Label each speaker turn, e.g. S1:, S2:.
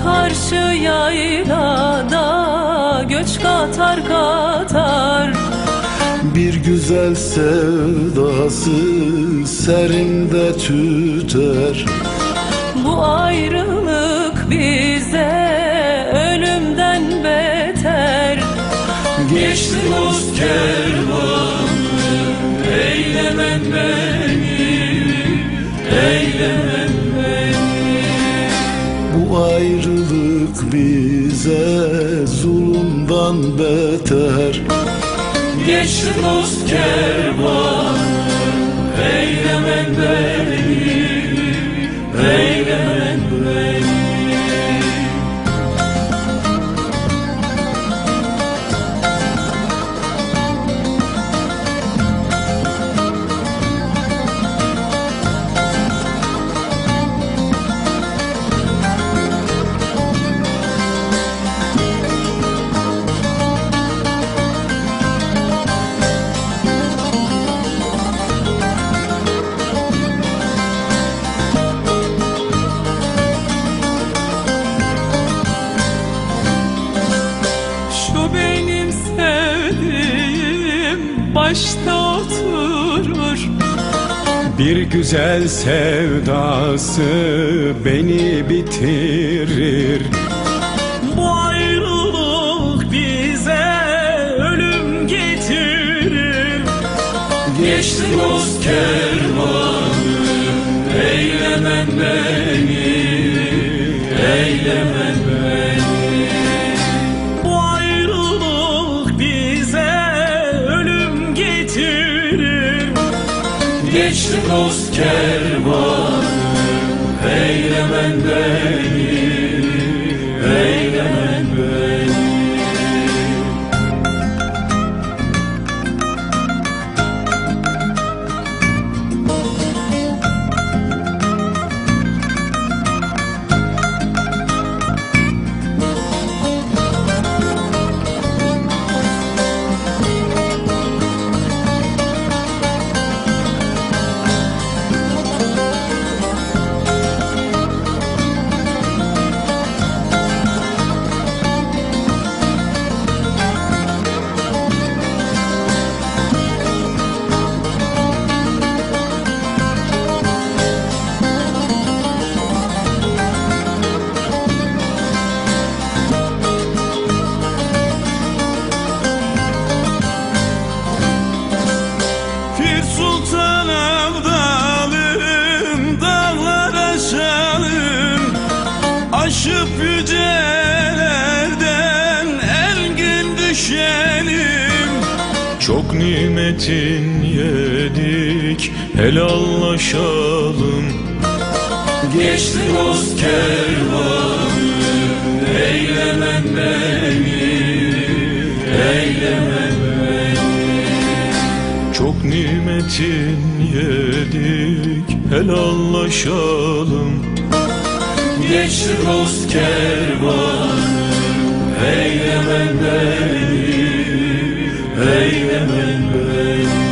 S1: karşı yaylada göç katar katar.
S2: Bir güzel sevdası serimde tüter.
S1: Bu ayrılık bize ölümden beter.
S3: Geçti dost kervanı, eylemen beni, eylemen beni.
S2: Bu ayrılık bize zulümden beter.
S3: Geçti dost kervanı, eylemen beni, eylemen beni.
S1: Başta oturur.
S4: Bir güzel sevdası beni bitirir.
S3: Bu ayrılık bize ölüm getirir. Geçti dost kervanı, eylemen beni, eylemen beni. Bu ayrılık bize ölüm getirir. Geçti dost kervanı, eylemen beni, eylemen beni. Aşıp yücelerden ergin düşelim.
S4: Çok nimetin yedik, helallaşalım.
S3: Geçti dost kervanı, eylemen beni, eylemen beni.
S4: Çok nimetin yedik, helallaşalım.
S3: Geçti dost kervanı, eylemen beni, eylemen beni.